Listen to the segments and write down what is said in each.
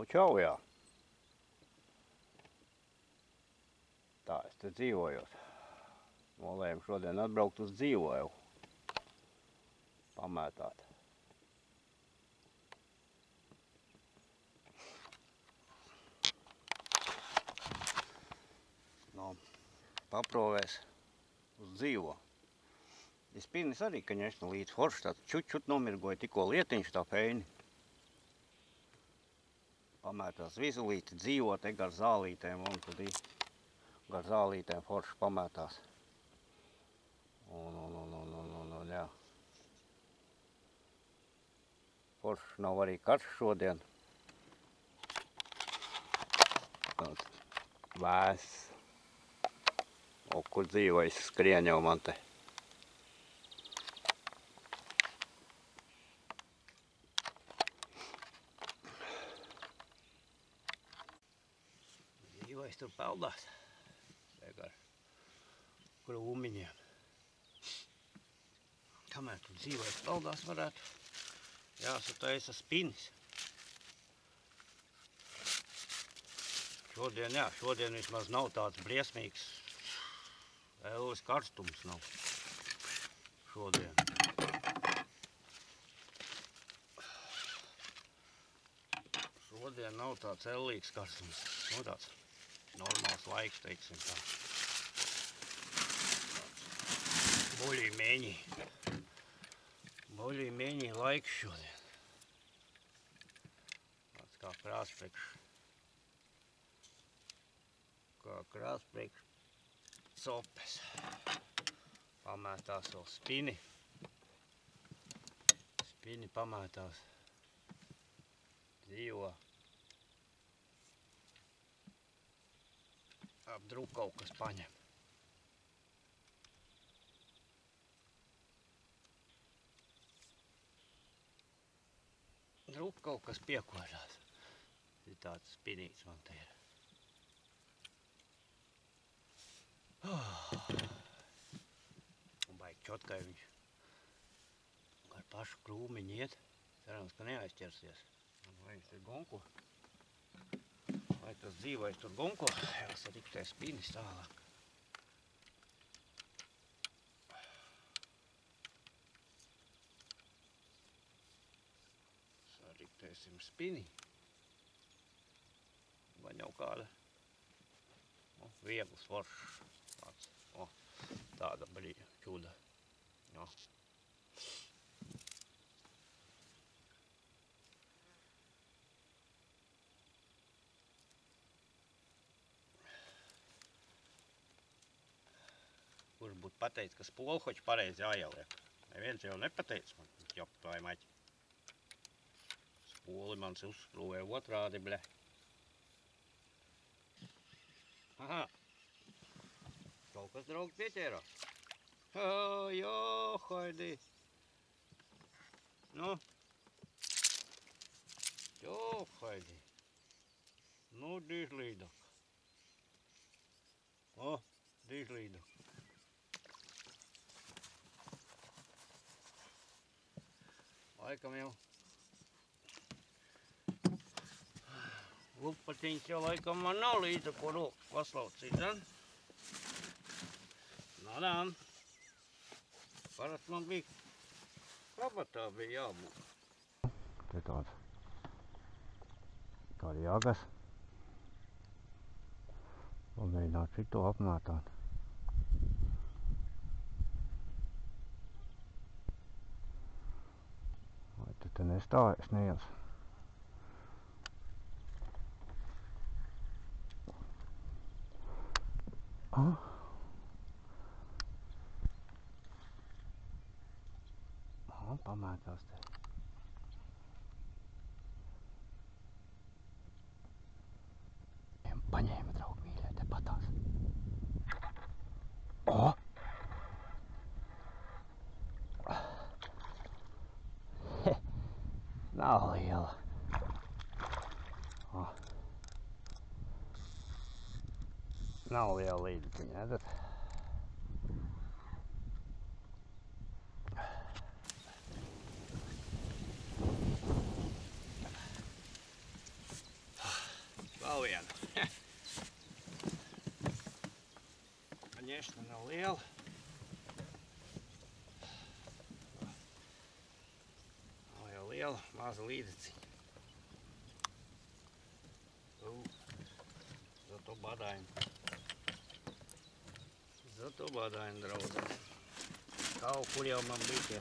Čau, jā. Tā, es te dzīvojot. Nolēmu šodien atbraukt uz dzīvoju. Pamētāt. No, paprovēs uz dzīvo. Spinis arī, ka ņešna līdz forši, tāds čut nomirgoja tikko lietiņš tā peini. Pamētās vizulīti dzīvo te gar zālītēm un tad gar zālītēm forši pamētās. Un jā. Forši nav arī karš šodien. Tāds vēss. O, kur dzīvojas skrien jau man te. Dzīvojas tur peldās. Ar krūmiņiem. Kamēr tur dzīvojas peldās varētu jāsataisa spinis. Šodien vismaz nav tāds briesmīgs ēles karstums nav. Šodien. Šodien nav tāds ellīgs karstums. Nu tāds normāls laiks, teiksim tā. Boļī-mēņī laiks šodien. Tāds kā krāspriekš sopes. Pamētās vēl spini. Spini pamētās. Dzīvo. Apdrūk kaut kas paņem. Drūk kaut kas piekožās. Tāds spinīts man te ir. Un baigi čotkai viņš ar pašu krūmiņu iet. Cerams, ka neaizķersies. Vai viņš tur gonko? Vai tas dzīvais tur gonko? Jāsariktē spinis tālāk. Sariktēsim spini. Vai jau kāda viegls foršs. Tāda čuda. Kurš būtu pateicis, ka spolhoķi pareizi jāieliek? Neviens jau nepateicis man, jopt vai maķi. Spoli mans uzskrūvēja otrādi, ble. Aha! Kaut kas draugi pieķērās. Jā, haidī. Nu. Jā, haidī. Nu, dīžlīdok. O, dīžlīdok. Laikam jau. Lupatiņš jau laikam man nav līdzi, ko roku paslaucīt, ne? Nādām. Parasti man bija kabatā bija jābūt. Te tādi jāgas. Un mēģināt šito apmētāt. Vai tu te nestājies, Niels? Pamētās te. Paņēma, draugi mīļie, te patās. O! Nav liela. O! Nav liela līdziņa, redzat? liela. Nav jau liela, maza līdeciņa. Zato badaini, draudzi. Kaut kur jau man bija tie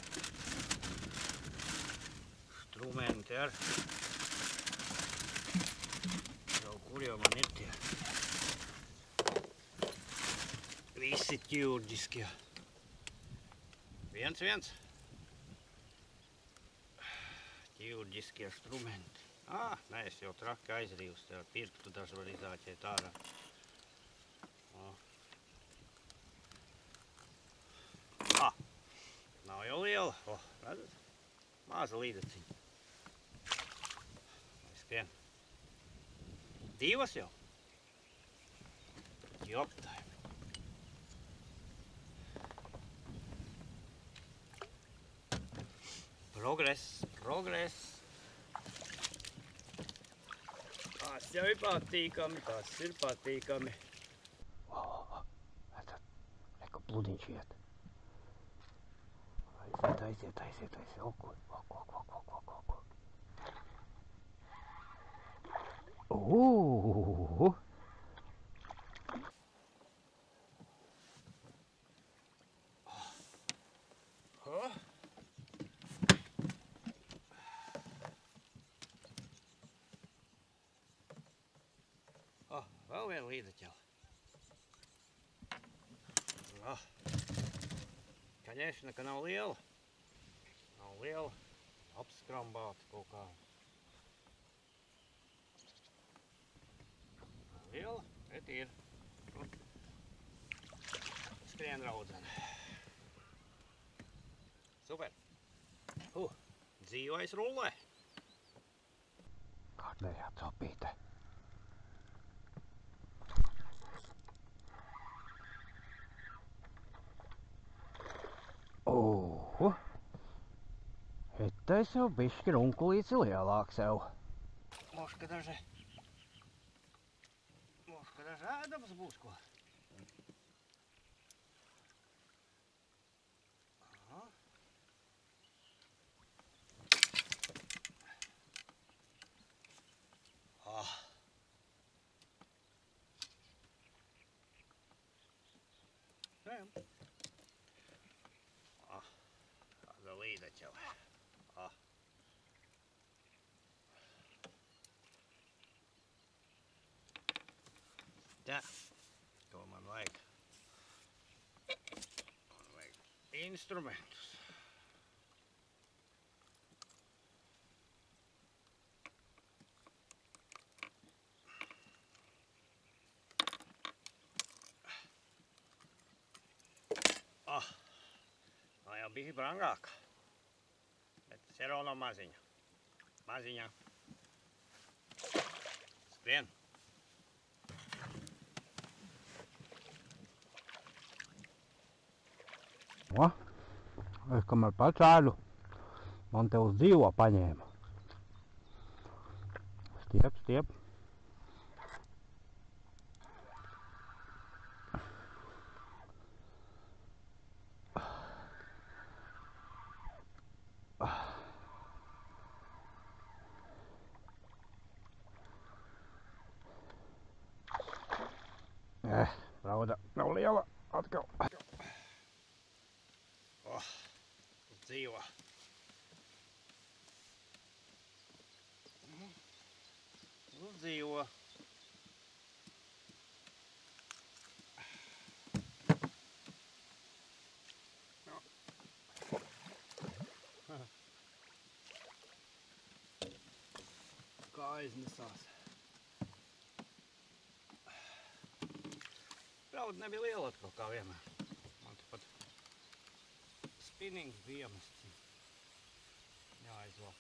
strumenti ar. Kaut kur jau man ir tie visi ķirurģiskie. Viens. Ķirurģiskie strumenti. Nē, es jau traki aizrīvus, tev ar pirktu daži var izāķēt ārā. Nav jau liela. Redzat? Maza līdeciņa. Skrien. Divas jau. Joptaimi. Progress. Tas jau ir patīkami, Redzat, reka pludiņš iet. Aiziet. Okur. Vēl viena līdeķela. Kaņēšana, ka nav liela. Apskrambāta kaut kā. Liela, bet ir. Skrien raudzene. Super. Dzīvais rullē. Kārtējā copīte. Etais jau bišķi runkulīci lielāk sev. Moška daži ēdams būs ko. Tāda līdeķela. Tā, ko man vajag? Man vajag instrumentus. Tā jau bija brangāk, bet tas ir no maziņa. Skrien. Es kamēr pacēļu, man te uz dzīvo paņēma. Stiep. Rauda nav liela atkal. Dzīvo. Dzīvo. Kā aiznesās. Rauda nebija liela atkal kā vienmēr. Man te pat spinnings bija iemests. Jāizlap.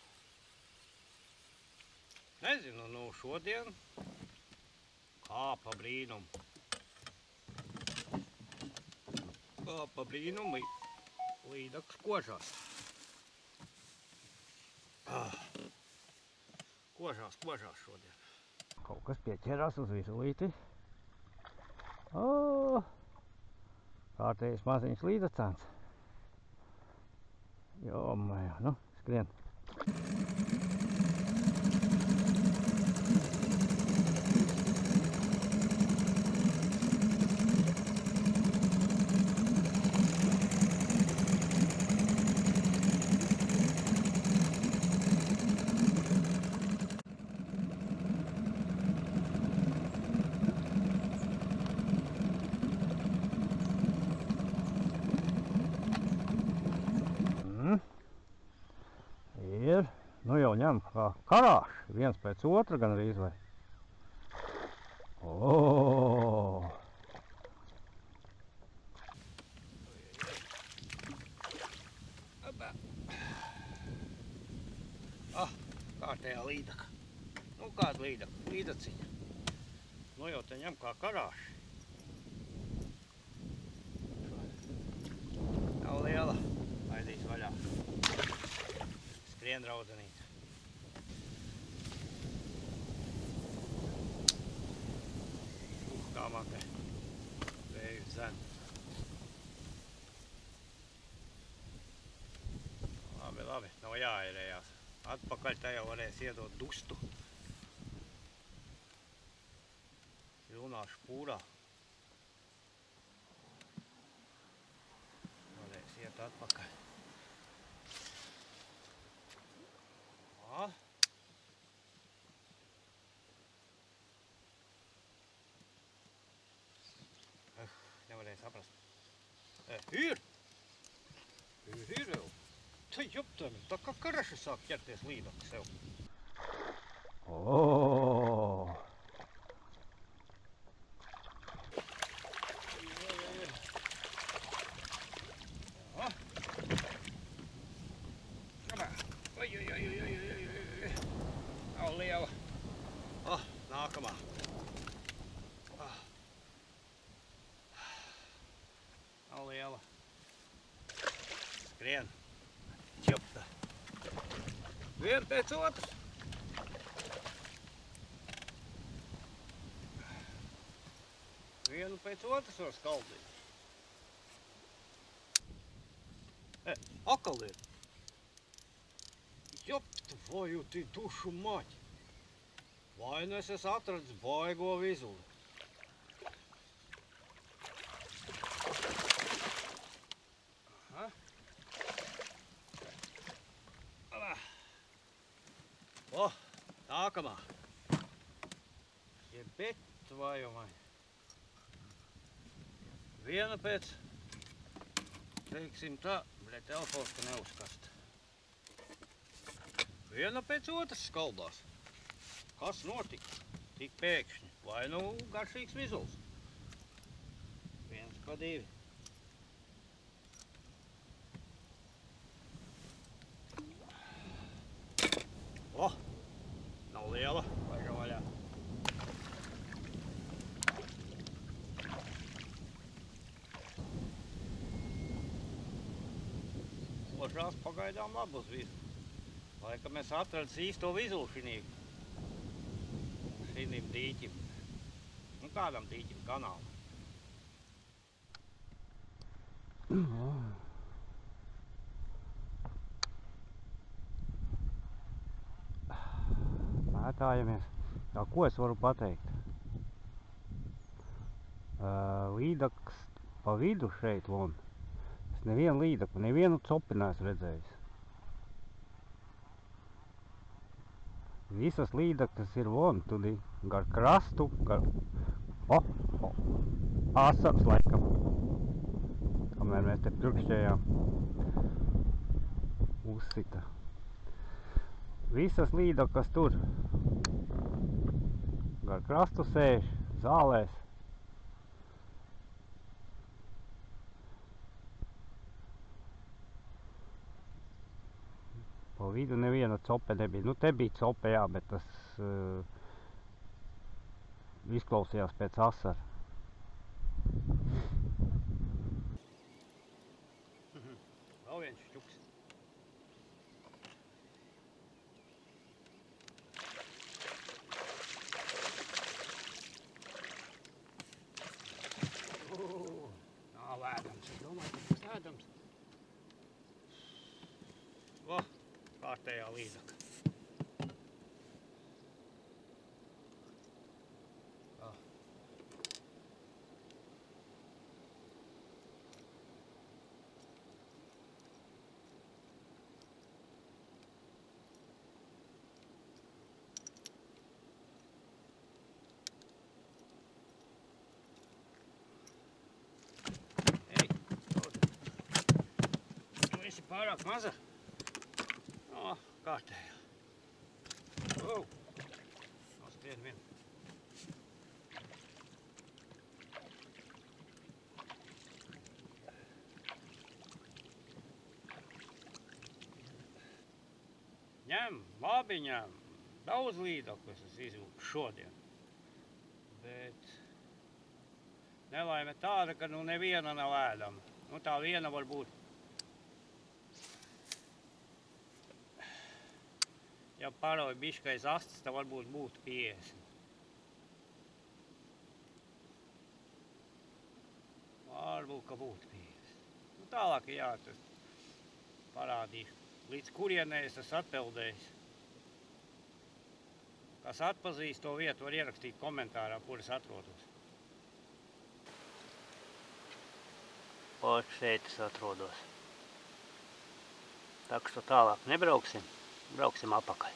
Nezinu, šodien kā pa brīnumu. Līdaks kožās. Kožās šodien. Kaut kas pieķerās uz visulīti. Kārtējs maziņš līdacāns. Jomajā, nu, skrien. Ir, nu jau ņem kā karāši, viens pēc otra gan arī vai. Oh! Kārtējā līdaka. Nu kāda līdaka? Līdaciņa. Nu jau te ņem kā karāši. Nav liela. Aidīs vaļā. Skrien draudzenīt. Kā man te vēju zen. Labi, nav jāērējās. Atpakaļ tajā varēs iedot dustu. Pilnā špūrā. Varēs iet atpakaļ. Nevarēja saprast. Ir! Ir jau! Te joptami, tā kā karaši sāk ķerties līdaka sev. Oh! Nav liela. Nākamā. Nav liela. Skrien. Ķepta. Vien pēc otras. Vienu pēc otras var skaldīt. Akal ir. Jopta, vai jau tī dušu maķi. Vai nu es esmu atradis baigo vizuli. Nākamā. Bet vai jau vai. Viena pēc, teiksim tā, telefons, ka neuzkast. Viena pēc otras skaldās. Kas notika? Tik pēkšņi. Vai nu garšīgs vizuls? Viens pa divi. Nav liela, vaļā vaļā. Lošās pagaidām labus visu. Laikam es atradis īsto vizulu šinīm dīķim. Nu kādam dīķim kanālam. Mētājamies. Tā, ko es varu pateikt? Līdaks pa vidu šeit, von. Es nevienu līdaku, nevienu copi neesmu redzējis. Visas līdakas ir von, tudi gar krastu, gar... Asars laikam. Kamēr mēs te pirkšķējām. Uzsita. Visas līdakas tur gar krastu sēž, zālēs. Pa vidu neviena cope nebija. Nu, te bija cope, jā, bet tas izklausījās pēc asara. Vēl viens šķuks. Nav vēdams. kārtējā līdzaka. Esi pārāk maza? O, kārtējā. Nostien vien. Ņem, labi ņem. Daudz līdzekļus es izvilku šodien. Bet nelaime tāda, ka neviena nav ēdama. Tā viena var būt. Ja pārauj biškais astes, tad varbūt būtu 50. Varbūt, ka būtu 50. Tālāk, jā, tas parādīšu, līdz kurienē es esmu atpeldējis. Kas atpazīst to vietu, var ierakstīt komentārā, kur es atrodos. Paši šeit es atrodos. Tā, ka tālāk nebrauksim. Brauksim apakaļ.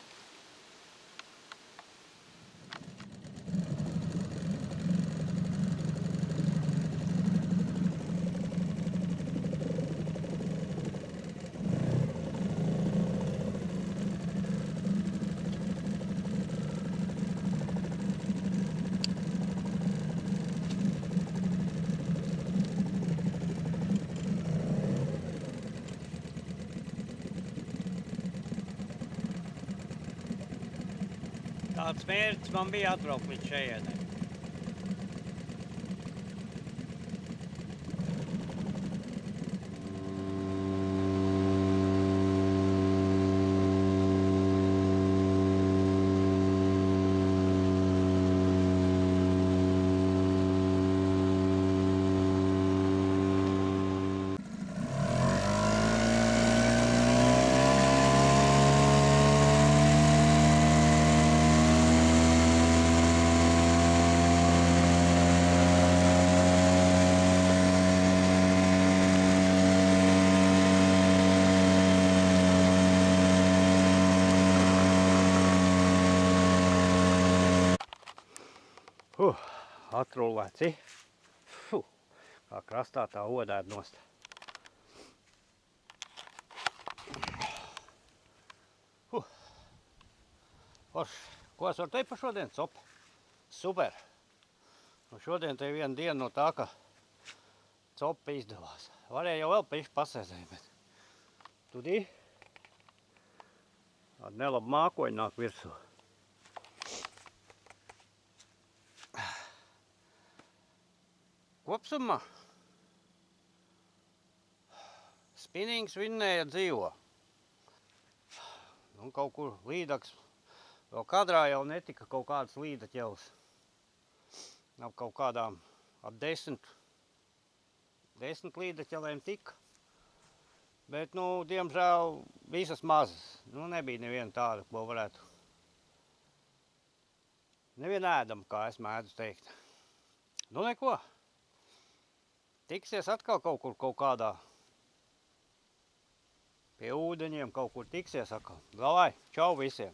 Tāds mērķis man bija atbraukt līdz šejienei. Atrullēts, kā krastā tā odēd nost. Forši, ko es varu teikt par šodien? Super. Šodien te viena diena no tā, ka copa izdevās. Varēja jau vēl pišķi pasēzēt, bet tudī tāda nelaba mākoņa nāk virsū. Kopsumā spinings vinnēja dzīvo. Kaut kur līdaks, vēl kadrā jau netika kaut kādas līdaķeles. Ap kaut kādām ap 10 līdaķelēm tika. Bet, diemžēl, visas mazas. Nebija neviena tāda, ko varētu. Neviena ēdama, kā es mēdzu teikt. Neko. Tiksies atkal kaut kur kaut kādā pie ūdeņiem, kaut kur tiksies atkal. Galvai, čau visiem!